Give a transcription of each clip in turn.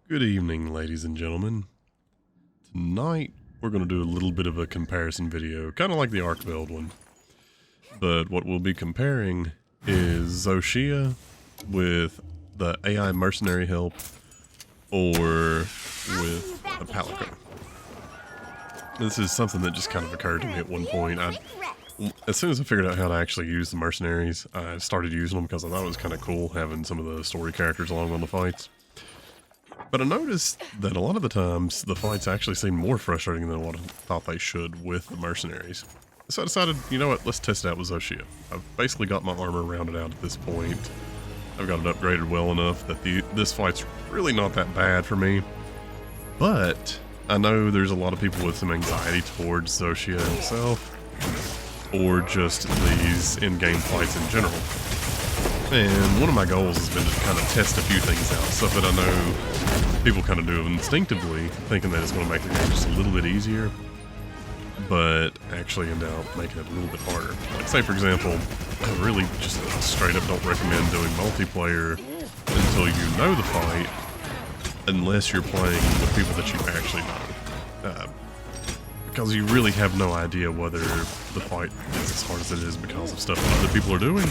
Good evening, ladies and gentlemen. Tonight, we're going to do a little bit of a comparison video, kind of like the Arc build one. But what we'll be comparing is Zoh Shia with the AI mercenary help or with a Palicoe. This is something that just kind of occurred to me at one point. As soon as I figured out how to actually use the mercenaries, I started using them because I thought it was kind of cool having some of the story characters along on the fights. But I noticed that a lot of the times the fights actually seem more frustrating than what I thought they should with the mercenaries. So I decided, you know what, let's test it out with Zoh Shia. I've basically got my armor rounded out at this point. I've got it upgraded well enough that this fight's really not that bad for me. But I know there's a lot of people with some anxiety towards Zoh Shia himself, or just these in-game fights in general. And one of my goals has been to kind of test a few things out, stuff that I know people kind of do instinctively, thinking that it's going to make the game just a little bit easier, but actually end up making it a little bit harder. Like, say for example, I really just straight up don't recommend doing multiplayer until you know the fight, unless you're playing with people that you actually know. Because you really have no idea whether the fight is as hard as it is because of stuff that other people are doing,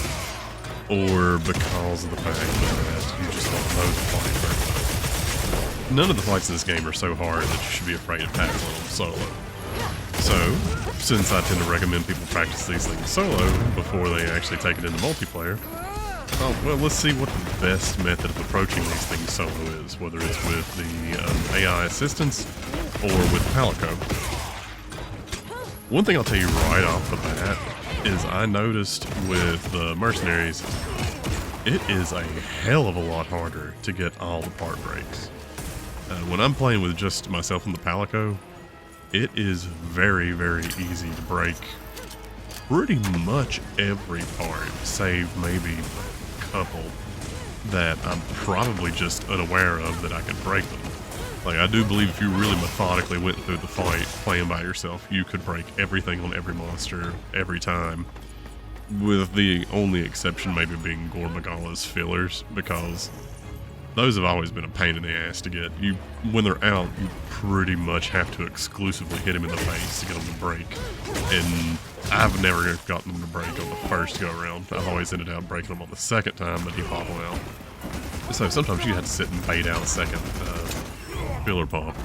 or because of the fact that you just don't know the fight very well. None of the fights in this game are so hard that you should be afraid to tackle them solo. So, since I tend to recommend people practice these things solo before they actually take it into multiplayer, well, let's see what the best method of approaching these things solo is, whether it's with the AI assistants or with Palicoe. One thing I'll tell you right off the bat is I noticed with the mercenaries, it is a hell of a lot harder to get all the part breaks. When I'm playing with just myself and the Palicoe, it is very, very easy to break pretty much every part, save maybe a couple that I'm probably just unaware of that I can break them. Like, I do believe if you really methodically went through the fight playing by yourself, you could break everything on every monster every time, with the only exception maybe being Gore Magala's fillers, because those have always been a pain in the ass to get. When they're out, you pretty much have to exclusively hit him in the face to get them to break, and I've never gotten them to break on the first go around. I've always ended up breaking them on the second time that he popped them out. So sometimes you have to sit and bait out a second filler pop.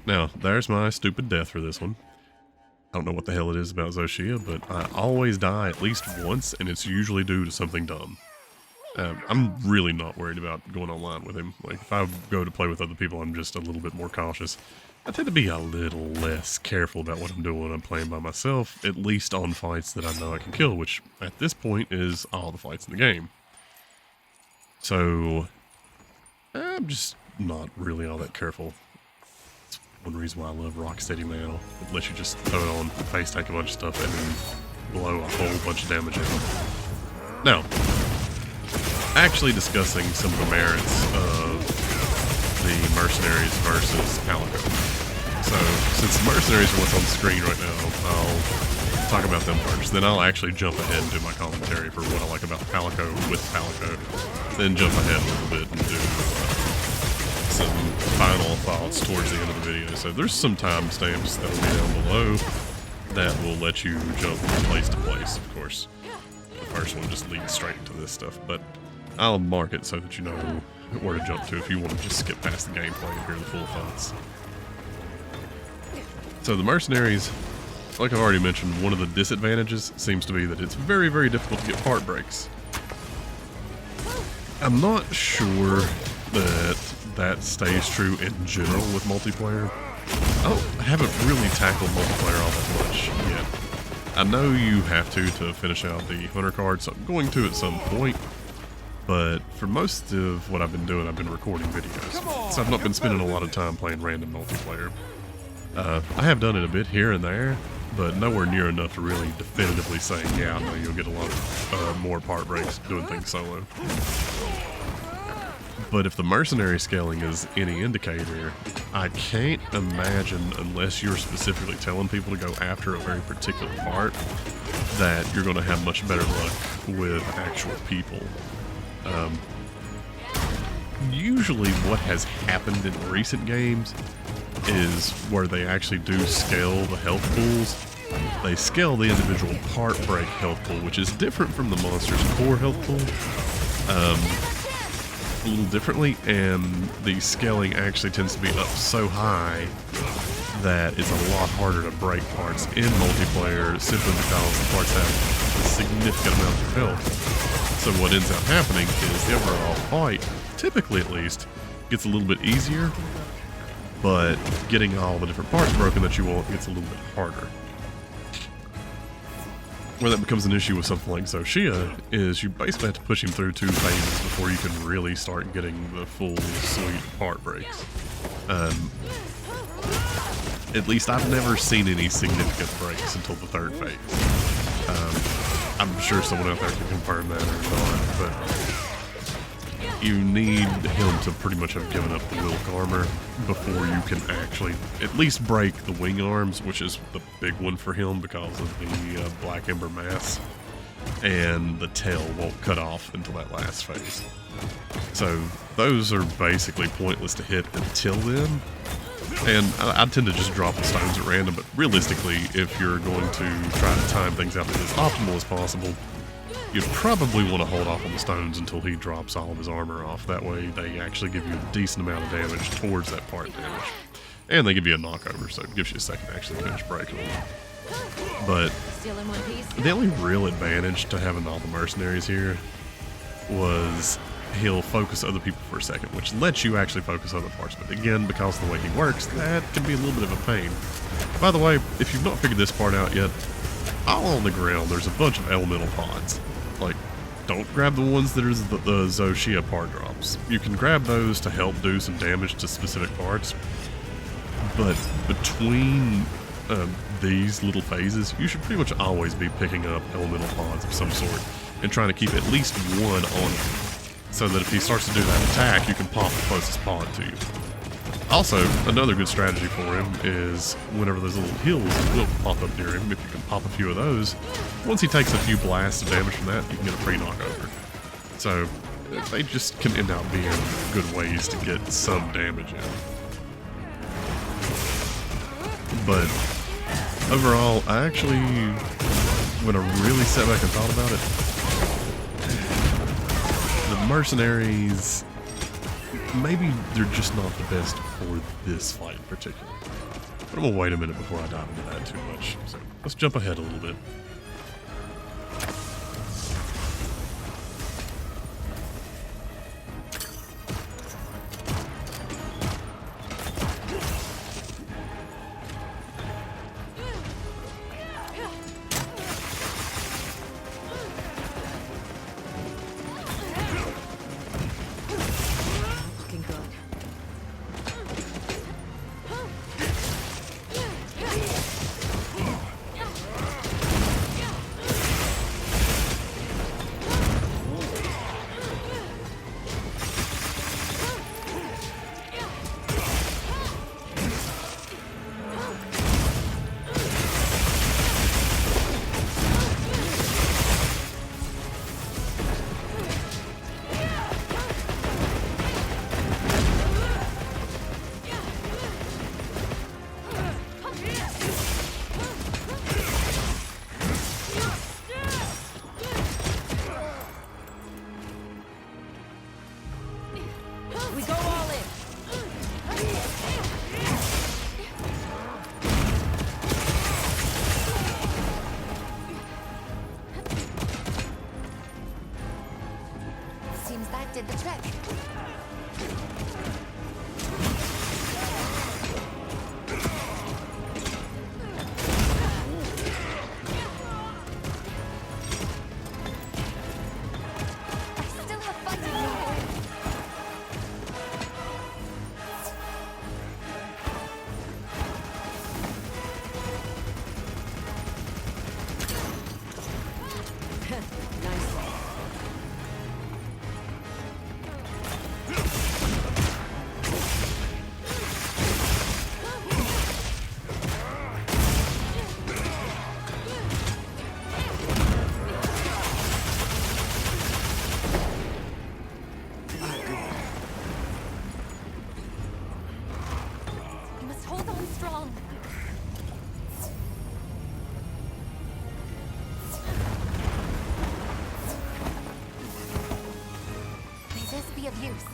Now, there's my stupid death for this one. I don't know what the hell it is about Zoh Shia, but I always die at least once, and it's usually due to something dumb. I'm really not worried about going online with him. Like, if I go to play with other people, I'm just a little bit more cautious. I tend to be a little less careful about what I'm doing when I'm playing by myself, at least on fights that I know I can kill, which at this point is all the fights in the game. So, I'm just not really all that careful. That's one reason why I love Rocksteady now. It lets you just throw it on, face tank a bunch of stuff, and then blow a whole bunch of damage in. Now, actually discussing some of the merits of the mercenaries versus Palicoe. So, since the mercenaries are what's on the screen right now, I'll talk about them first. Then I'll actually jump ahead and do my commentary for what I like about Palicoe with Palicoe. Then jump ahead a little bit and do some final thoughts towards the end of the video. So there's some timestamps that will be down below that will let you jump from place to place, of course. The first one just leads straight into this stuff, but I'll mark it so that you know where to jump to if you want to just skip past the gameplay and hear the full thoughts. So the mercenaries, like I've already mentioned, one of the disadvantages seems to be that it's very, very difficult to get part breaks. I'm not sure that stays true in general with multiplayer. I haven't really tackled multiplayer all that much yet. I know you have to finish out the hunter card, so I'm going to at some point. But for most of what I've been doing, I've been recording videos. So I've not been spending a lot of time playing random multiplayer. I have done it a bit here and there, but nowhere near enough to really definitively say, yeah, I know you'll get a lot of more part breaks doing things solo. But if the mercenary scaling is any indicator, I can't imagine, unless you're specifically telling people to go after a very particular part, that you're going to have much better luck with actual people. usually what has happened in recent games is where they actually do scale the health pools. They scale the individual part break health pool, which is different from the monster's core health pool, a little differently, and the scaling actually tends to be up so high that it's a lot harder to break parts in multiplayer simply because the parts have a significant amount of health. So what ends up happening is the overall fight, typically at least, gets a little bit easier, but getting all the different parts broken that you want gets a little bit harder. Where that becomes an issue with something like Zoh Shia is you basically have to push him through 2 phases before you can really start getting the full suite of part breaks. At least I've never seen any significant breaks until the 3rd phase. I'm sure someone out there can confirm that or not, but you need him to pretty much have given up the Wilk armor before you can actually at least break the wing arms, which is the big one for him because of the Black Ember mass, and the tail won't cut off until that last phase. So those are basically pointless to hit until then, and I tend to just drop the stones at random, but realistically, if you're going to try to time things out as optimal as possible, you'd probably want to hold off on the stones until he drops all of his armor off. That way they actually give you a decent amount of damage towards that part damage. And they give you a knockover, so it gives you a second to actually finish breaking them. But the only real advantage to having all the mercenaries here was he'll focus other people for a second, which lets you actually focus other parts. But again, because of the way he works, that can be a little bit of a pain. By the way, if you've not figured this part out yet, all on the ground there's a bunch of elemental pods. Like, don't grab the ones that are the Zoh Shia part drops. You can grab those to help do some damage to specific parts, but between these little phases, you should pretty much always be picking up elemental pods of some sort and trying to keep at least one on him, so that if he starts to do that attack, you can pop the closest pod to you. Also, another good strategy for him is whenever those little hills will pop up near him, if you can pop a few of those, once he takes a few blasts of damage from that, you can get a free knockover. So they just can end up being good ways to get some damage in. But overall, I actually, when I really sat back and thought about it, the mercenaries, maybe they're just not the best for this fight in particular. But I'm gonna wait a minute before I dive into that too much. So let's jump ahead a little bit. Did the trick. I still have fun to do. Nice. be of use.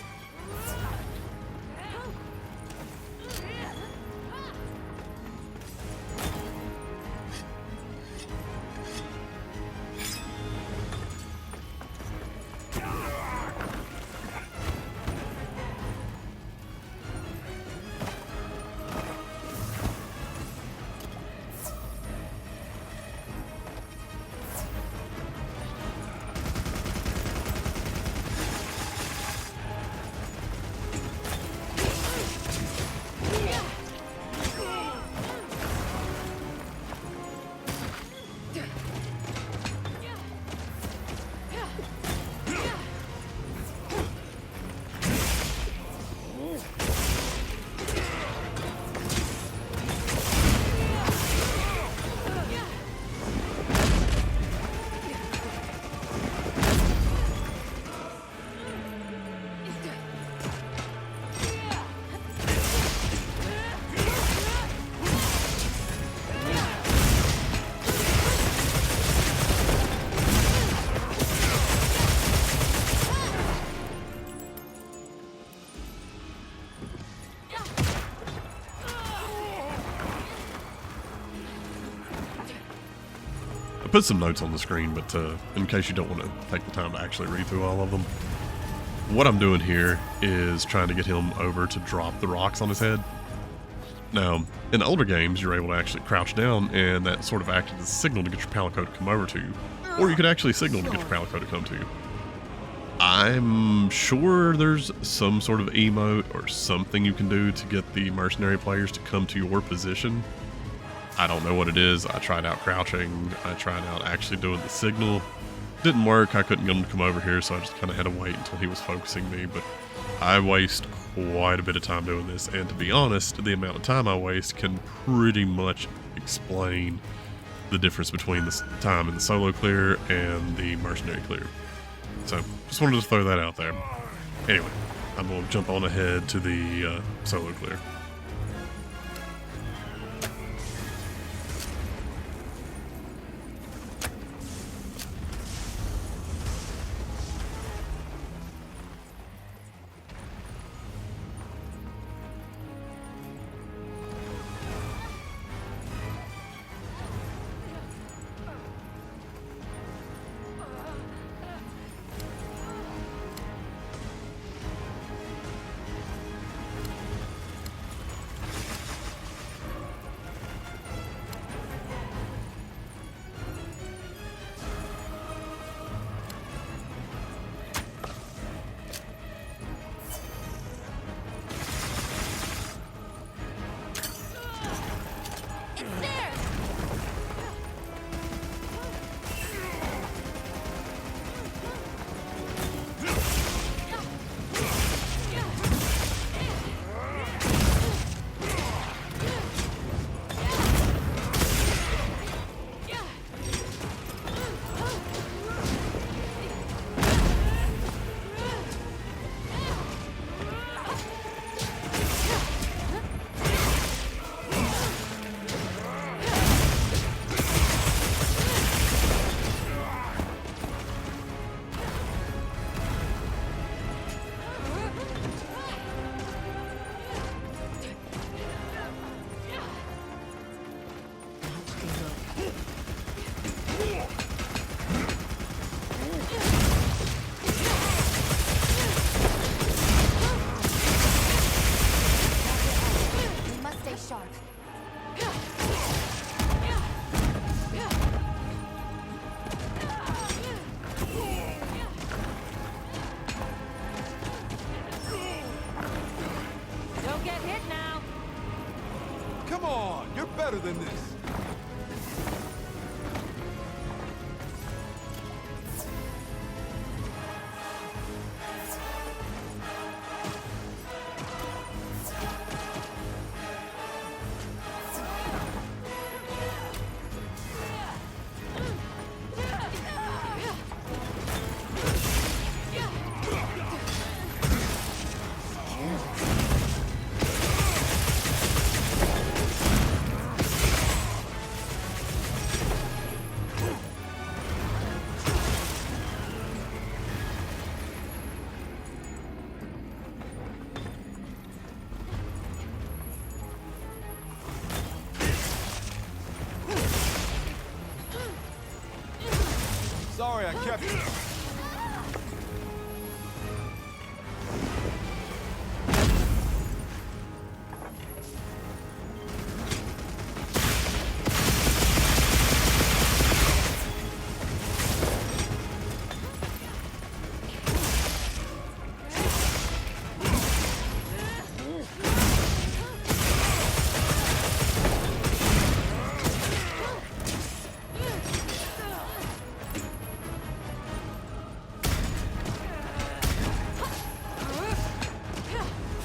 I put some notes on the screen, but in case you don't want to take the time to actually read through all of them, what I'm doing here is trying to get him over to drop the rocks on his head. Now, in older games, you're able to actually crouch down, and that sort of acted as a signal to get your Palicoe to come over to you. Or you could actually signal to get your Palicoe to come to you. I'm sure there's some sort of emote or something you can do to get the mercenary players to come to your position. I don't know what it is. I tried out crouching. I tried out actually doing the signal. Didn't work. I couldn't get him to come over here, so I just kind of had to wait until he was focusing me. But I waste quite a bit of time doing this, and to be honest, the amount of time I waste can pretty much explain the difference between the time in the solo clear and the mercenary clear. So, just wanted to throw that out there. Anyway, I'm going to jump on ahead to the solo clear. Better than this. sorry I kept you.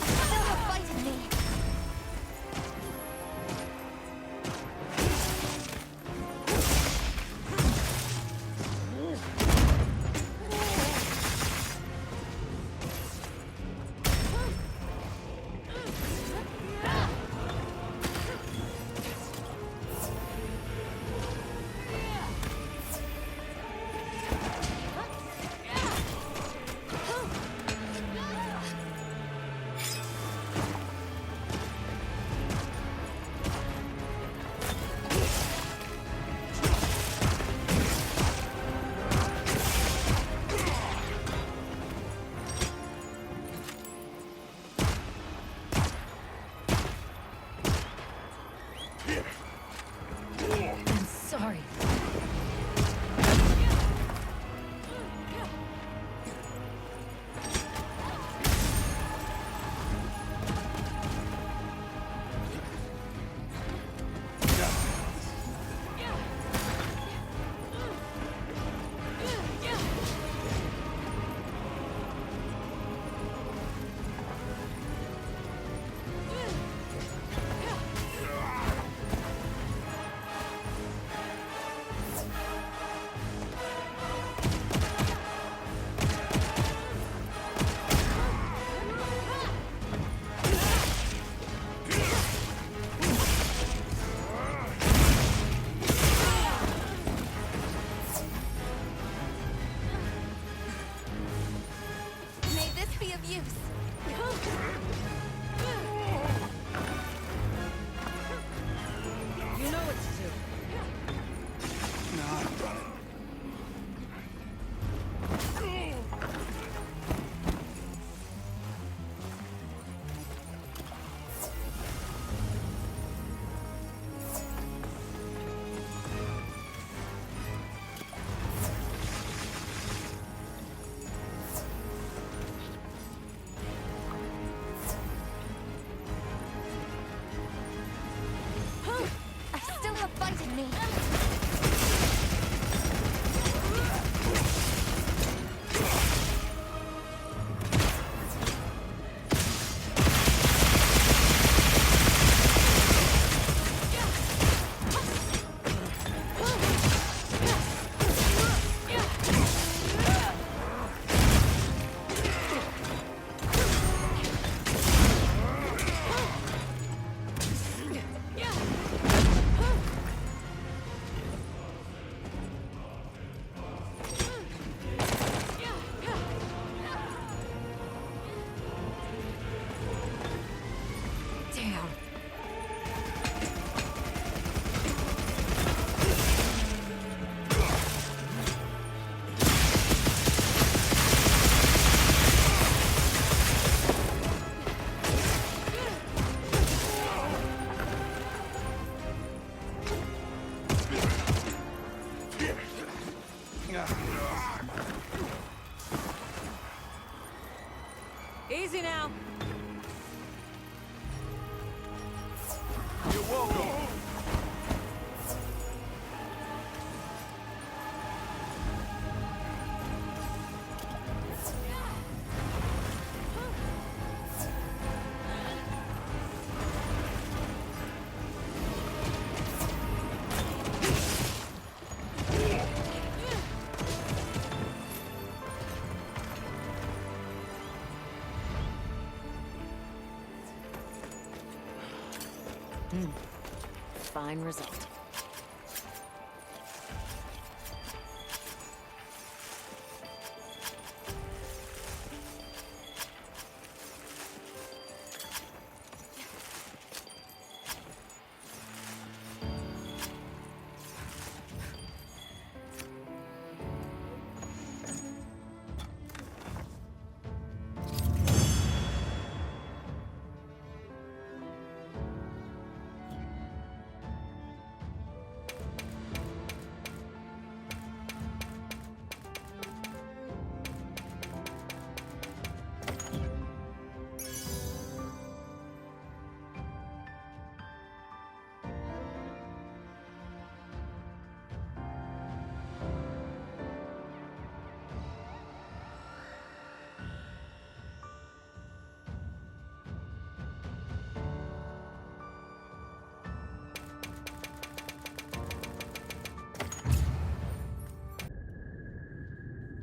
Still have fight in me. I'm sorry. May this be of use. You know what to do. I still have fight in me. Damn. Easy now. You're welcome. Fine result.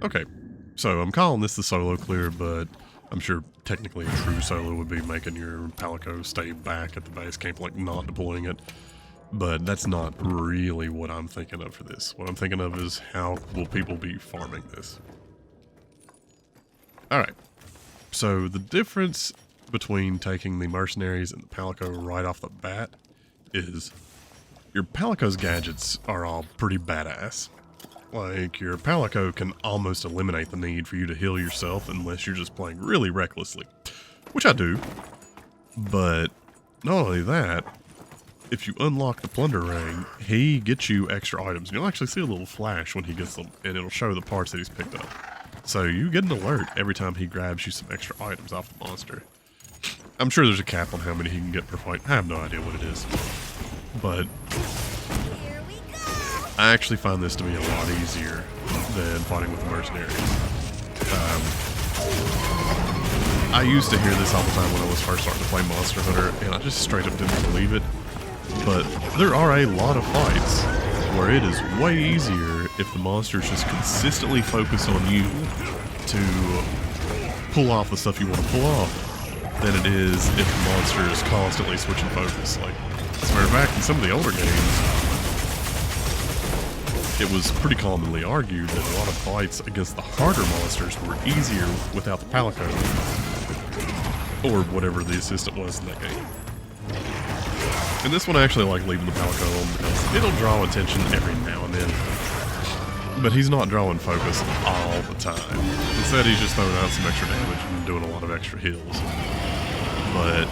Okay, so I'm calling this the solo clear, but I'm sure technically a true solo would be making your Palicoe stay back at the base camp, like not deploying it. But that's not really what I'm thinking of for this. What I'm thinking of is how will people be farming this. Alright, so the difference between taking the mercenaries and the Palicoe right off the bat is your Palicoe's gadgets are all pretty badass. Like, your Palicoe can almost eliminate the need for you to heal yourself unless you're just playing really recklessly, which I do. But not only that, if you unlock the plunder ring, he gets you extra items. You'll actually see a little flash when he gets them, and it'll show the parts that he's picked up. So you get an alert every time he grabs you some extra items off the monster. I'm sure there's a cap on how many he can get per fight. I have no idea what it is. But Here we go. I actually find this to be a lot easier than fighting with the mercenaries. I used to hear this all the time when I was first starting to play Monster Hunter, and I just straight up didn't believe it. But there are a lot of fights where it is way easier if the monster's just consistently focused on you to pull off the stuff you want to pull off than it is if the monster is constantly switching focus. Like, as a matter of fact, in some of the older games, it was pretty commonly argued that a lot of fights against the harder monsters were easier without the Palicoe, or whatever the assistant was in that game. And this one I actually like leaving the Palicoe on because it'll draw attention every now and then. But he's not drawing focus all the time. Instead, he's just throwing out some extra damage and doing a lot of extra heals. But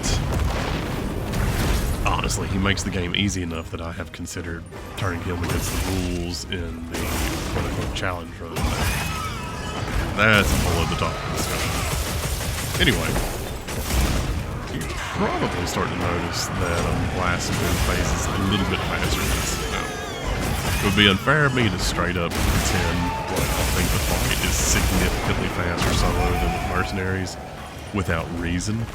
honestly, he makes the game easy enough that I have considered turning him against the rules in the quote-unquote challenge run. That's a whole other topic of discussion. Anyway, you're probably starting to notice that I'm blasting through phases a little bit faster than this. It would be unfair of me to straight up pretend like I think the fight is significantly faster solo than with mercenaries without reason.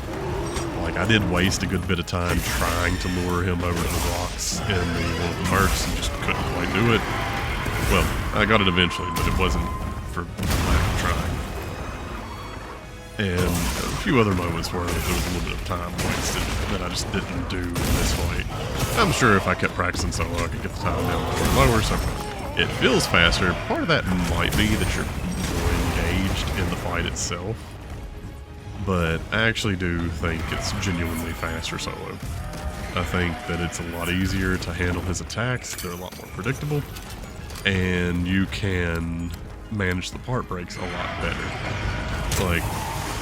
Like, I did waste a good bit of time trying to lure him over to the rocks in one of the Mercs and just couldn't quite do it. Well, I got it eventually, but it wasn't for lack of trying. And a few other moments where there was a little bit of time wasted that I just didn't do in this fight. I'm sure if I kept practicing solo, I could get the time down a little lower, so it feels faster. Part of that might be that you're more engaged in the fight itself, but I actually do think it's genuinely faster solo. I think that it's a lot easier to handle his attacks, they're a lot more predictable, and you can manage the part breaks a lot better. Like,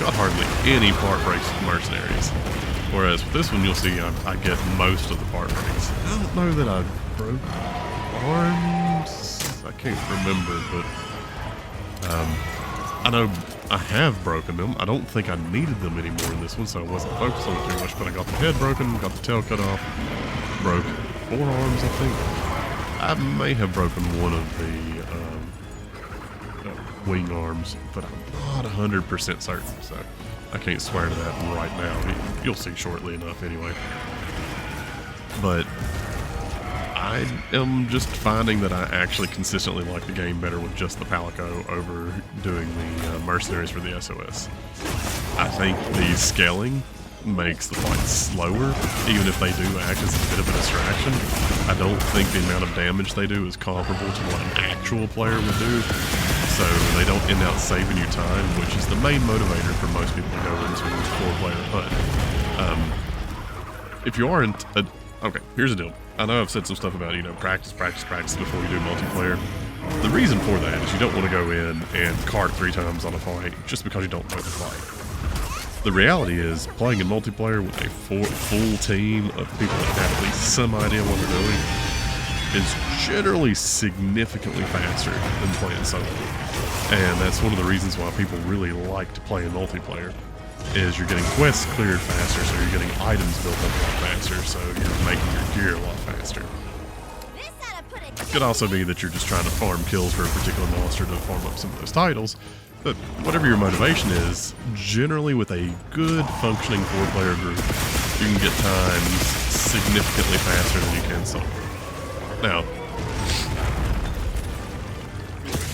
got hardly any part breaks with mercenaries. Whereas with this one, you'll see I get most of the part breaks. I don't know that I broke arms. I can't remember, but I know I have broken them. I don't think I needed them anymore in this one, so I wasn't focused on it too much. But I got the head broken, got the tail cut off, broke 4 arms, I think. I may have broken one of the wing arms, but I'm not 100% certain, so I can't swear to that right now. You'll see shortly enough anyway. But I am just finding that I actually consistently like the game better with just the Palicoe over doing the mercenaries for the SOS. I think the scaling makes the fight slower, even if they do act as a bit of a distraction. I don't think the amount of damage they do is comparable to what an actual player would do, so they don't end out saving you time, which is the main motivator for most people to go into a 4-player hunt. If you aren't, okay, here's the deal. I know I've said some stuff about, practice before you do multiplayer. The reason for that is you don't want to go in and cart 3 times on a fight just because you don't know the fight. The reality is, playing in multiplayer with a full team of people that have at least some idea what they're doing is generally significantly faster than playing solo. And that's one of the reasons why people really like to play in multiplayer, is you're getting quests cleared faster, so you're getting items built up a lot faster, so you're making your gear a lot faster. It could also be that you're just trying to farm kills for a particular monster to farm up some of those titles, but whatever your motivation is, generally with a good functioning 4-player group, you can get times significantly faster than you can solo. Now,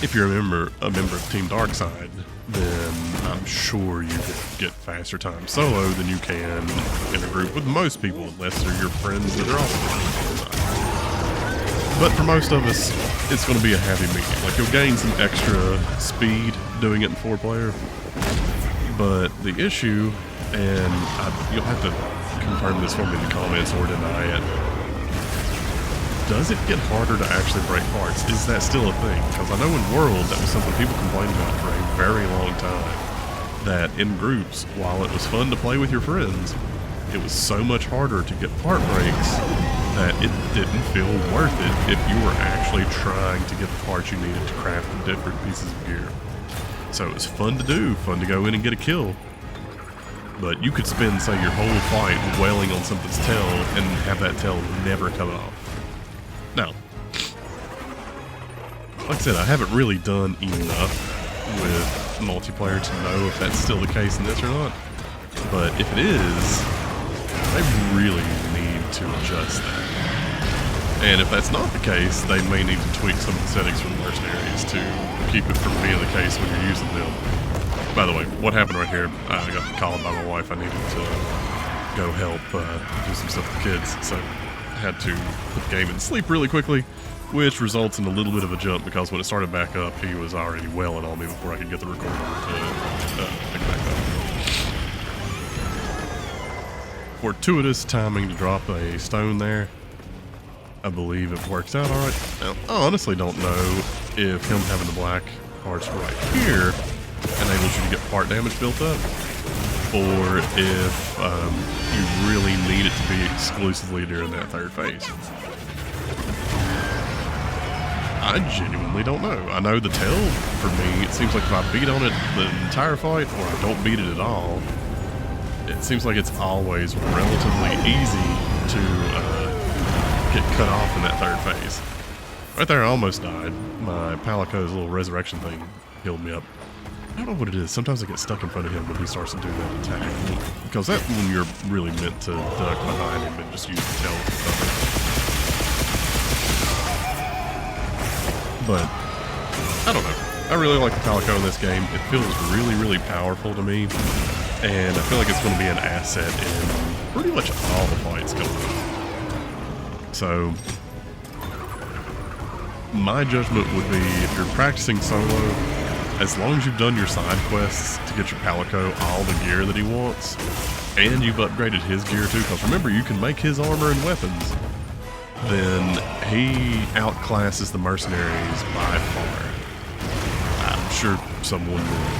if you're a member of Team Darkside, then I'm sure you could get faster time solo than you can in a group with most people, unless they're your friends that are also Team Darkside. But for most of us, it's going to be a happy medium. Like, you'll gain some extra speed doing it in 4-player, but the issue, and you'll have to confirm this for me in the comments or deny it, does it get harder to actually break parts? Is that still a thing? Because I know in World, that was something people complained about for a very long time. That in groups, while it was fun to play with your friends, it was so much harder to get part breaks that it didn't feel worth it if you were actually trying to get the parts you needed to craft the different pieces of gear. So it was fun to do, fun to go in and get a kill. But you could spend, say, your whole fight wailing on something's tail and have that tail never come off. Now, like I said, I haven't really done enough with multiplayer to know if that's still the case in this or not. But if it is, they really need to adjust that. And if that's not the case, they may need to tweak some of the settings for the mercenaries to keep it from being the case when you're using them. By the way, what happened right here, I got called by my wife. I needed to go help do some stuff with the kids, so I had to put the game in sleep really quickly, which results in a little bit of a jump because when it started back up, he was already wailing on me before I could get the recorder to pick back up. Fortuitous timing to drop a stone there. I believe it works out alright. Now, I honestly don't know if him having the black parts right here enables you to get part damage built up, or if you really need it to be exclusively during that third phase. I genuinely don't know. I know the tail, for me, it seems like if I beat on it the entire fight, or I don't beat it at all, it seems like it's always relatively easy to get cut off in that third phase. Right there, I almost died. My Palicoe's little resurrection thing healed me up. I don't know what it is. Sometimes I get stuck in front of him when he starts to do that attack. Because that's when you're really meant to duck behind him and just use the tail for cover. But, I don't know. I really like the Palicoe in this game. It feels really, really powerful to me. And I feel like it's going to be an asset in pretty much all the fights going on. So, my judgment would be if you're practicing solo, as long as you've done your side quests to get your Palicoe all the gear that he wants, and you've upgraded his gear too, because remember, you can make his armor and weapons, then he outclasses the mercenaries by far. I'm sure someone will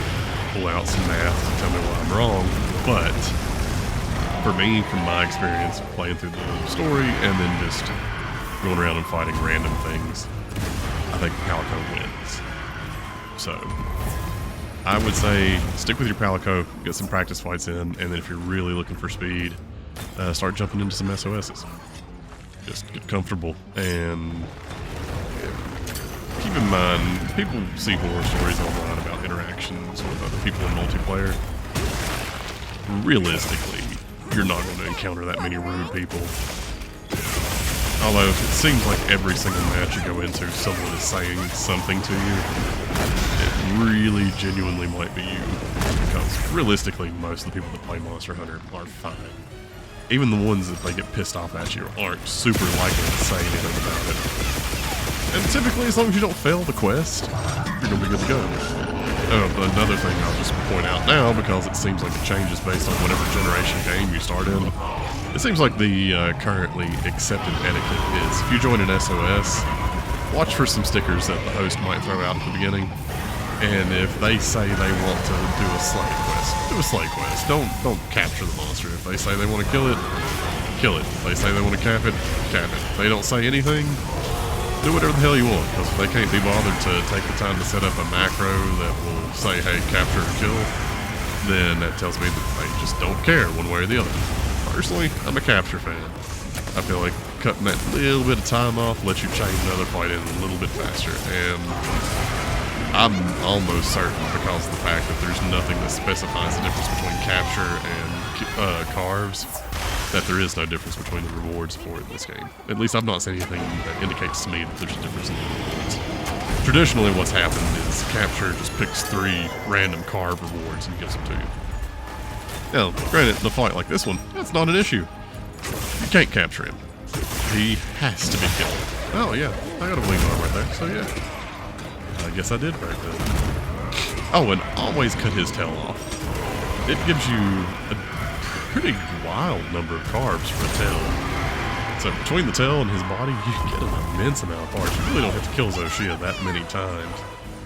pull out some math to tell me why I'm wrong, but for me, from my experience playing through the story and then just going around and fighting random things, I think Palicoe wins. So, I would say stick with your Palicoe, get some practice fights in, and then if you're really looking for speed, start jumping into some SOSs. Just get comfortable, and keep in mind, people see horror stories online about interactions with other people in multiplayer. Realistically, you're not going to encounter that many rude people. Although, it seems like every single match you go into, someone is saying something to you. It really, genuinely might be you. Because, realistically, most of the people that play Monster Hunter are fine. Even the ones that they get pissed off at you aren't super likely to say anything about it. And typically, as long as you don't fail the quest, you're going to be good to go. Another thing I'll just point out now, because it seems like it changes based on whatever generation game you start in. It seems like the currently accepted etiquette is, if you join an SOS, watch for some stickers that the host might throw out at the beginning. And if they say they want to do a slay quest, do a slay quest. Don't capture the monster. If they say they want to kill it, kill it. If they say they want to cap it, cap it. If they don't say anything, do whatever the hell you want. Because if they can't be bothered to take the time to set up a macro that will say, hey, capture or kill, then that tells me that they just don't care one way or the other. Personally, I'm a capture fan. I feel like cutting that little bit of time off lets you chain another fight in a little bit faster. And I'm almost certain, because of the fact that there's nothing that specifies the difference between capture and carves, that there is no difference between the rewards for it in this game. At least I've not seen anything that indicates to me that there's a difference in the rewards. Traditionally, what's happened is capture just picks 3 random carb rewards and gives them to you. Now, granted, in a fight like this one, that's not an issue. You can't capture him. He has to be killed. Oh yeah, I got a wing arm right there, so yeah. I guess I did break that. Oh, and always cut his tail off. It gives you a pretty wild number of carbs for a tail. So between the tail and his body, you get an immense amount of parts. You really don't have to kill Zoh Shia that many times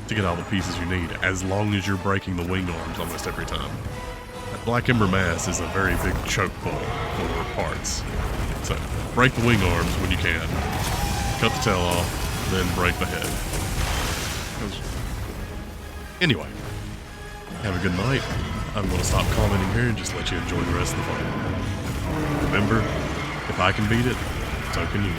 to get all the pieces you need, as long as you're breaking the wing arms almost every time. That Black Ember Mass is a very big choke pull for parts. So break the wing arms when you can, cut the tail off, then break the head. Anyway, have a good night. I'm going to stop commenting here and just let you enjoy the rest of the fight. Remember, if I can beat it, so can you.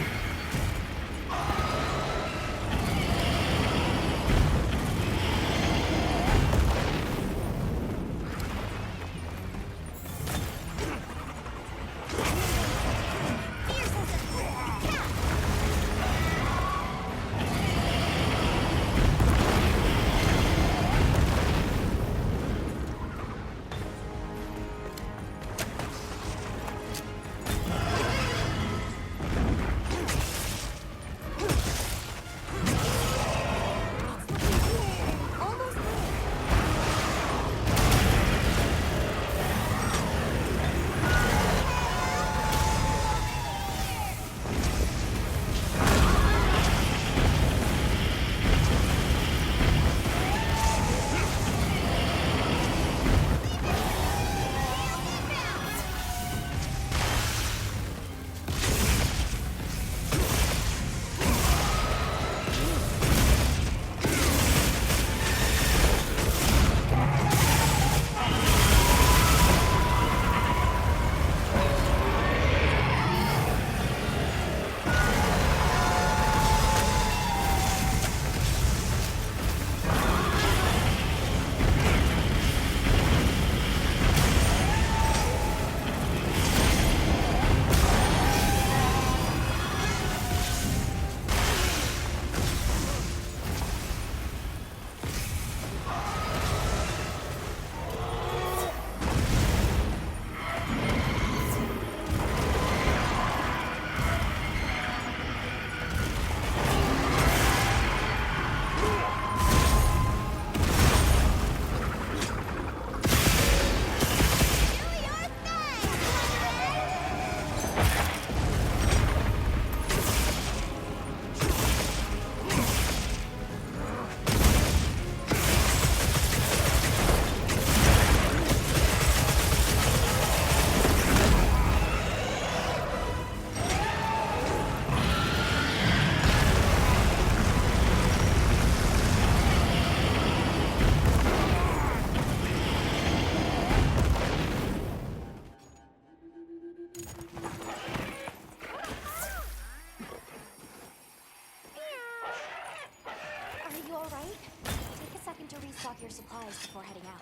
Are you alright? Take a second to restock your supplies before heading out.